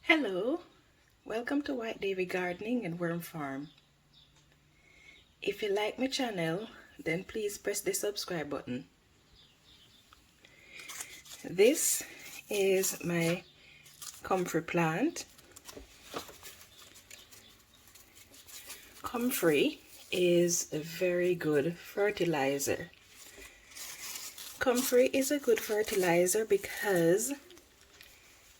Hello, welcome to White Davy Gardening and Worm Farm. If you like my channel, then please press the subscribe button. This is my comfrey plant. Comfrey is a very good fertilizer. Comfrey is a good fertilizer because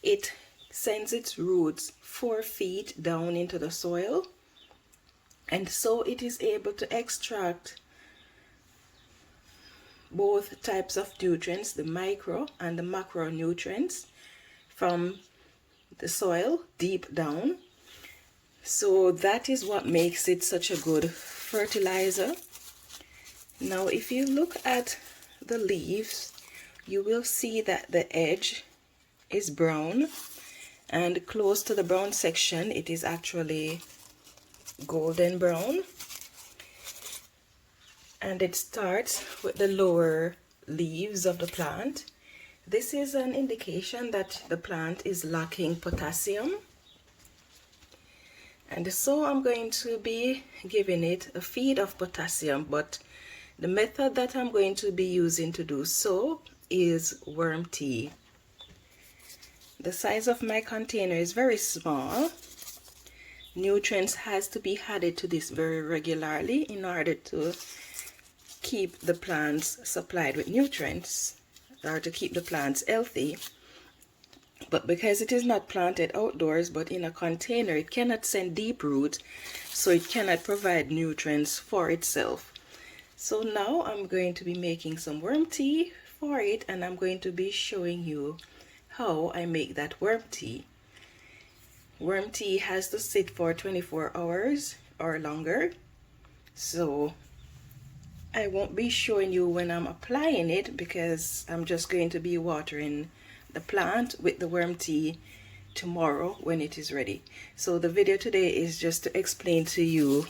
it sends its roots 4 feet down into the soil, and so it is able to extract both types of nutrients, the micro and the macronutrients, from the soil deep down. So that is what makes it such a good fertilizer. Now if you look at the leaves, you will see that the edge is brown, and close to the brown section it is actually golden brown, and it starts with the lower leaves of the plant. This is an indication that the plant is lacking potassium, and so I'm going to be giving it a feed of potassium, but the method that I'm going to be using to do so is worm tea. The size of my container is very small. Nutrients has to be added to this very regularly in order to keep the plants supplied with nutrients, or to keep the plants healthy. But because it is not planted outdoors but in a container, it cannot send deep roots, so it cannot provide nutrients for itself. So now I'm going to be making some worm tea for it, and I'm going to be showing you how I make that worm tea. Worm tea has to sit for 24 hours or longer, so I won't be showing you when I'm applying it because I'm just going to be watering the plant with the worm tea tomorrow when it is ready. So the video today is just to explain to you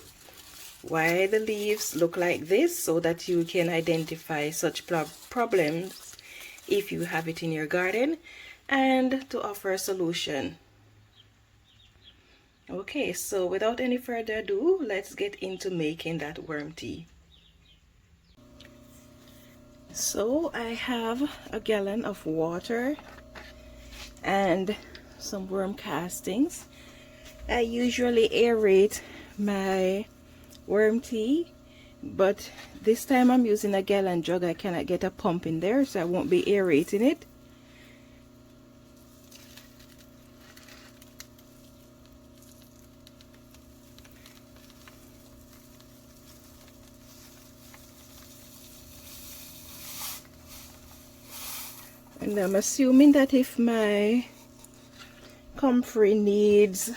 why the leaves look like this, so that you can identify such problems if you have it in your garden, and to offer a solution. Okay, so without any further ado, let's get into making that worm tea. So I have a gallon of water and some worm castings. I usually aerate my worm tea, but this time I'm using a gallon jug. I cannot get a pump in there, so I won't be aerating it. And I'm assuming that if my comfrey needs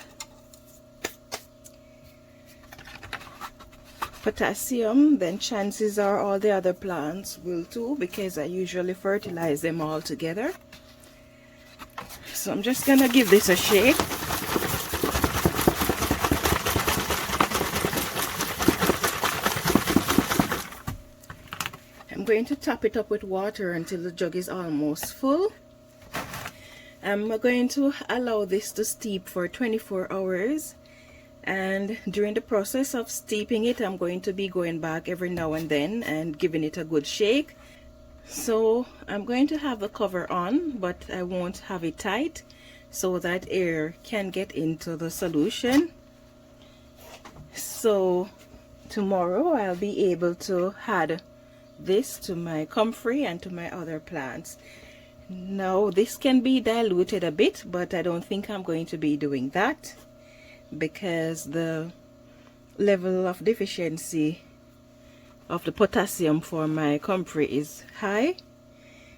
potassium, then chances are all the other plants will too, because I usually fertilize them all together. So I'm just gonna give this a shake. I'm going to top it up with water until the jug is almost full. I'm going to allow this to steep for 24 hours, and during the process of steeping it, I'm going to be going back every now and then and giving it a good shake. So I'm going to have the cover on, but I won't have it tight so that air can get into the solution. So tomorrow I'll be able to add this to my comfrey and to my other plants. Now this can be diluted a bit, but I don't think I'm going to be doing that because the level of deficiency of the potassium for my comfrey is high.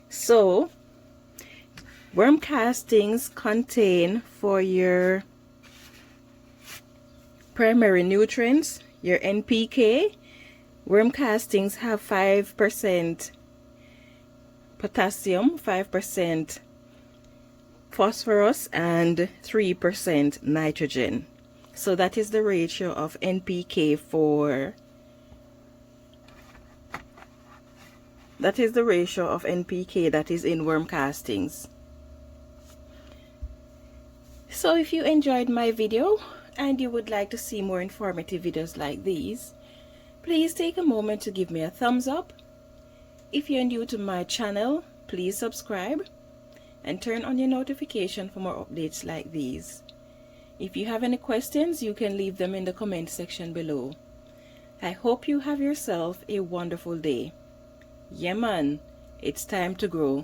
So worm castings contain, for your primary nutrients, your NPK, worm castings have 5% potassium, 5% phosphorus, and 3% nitrogen. So that is the ratio of NPK for, that is the ratio of NPK that is in worm castings. So if you enjoyed my video and you would like to see more informative videos like these, please take a moment to give me a thumbs up. If you're new to my channel, please subscribe and turn on your notification for more updates like these. If you have any questions, you can leave them in the comment section below. I hope you have yourself a wonderful day. Yeah man, it's time to grow.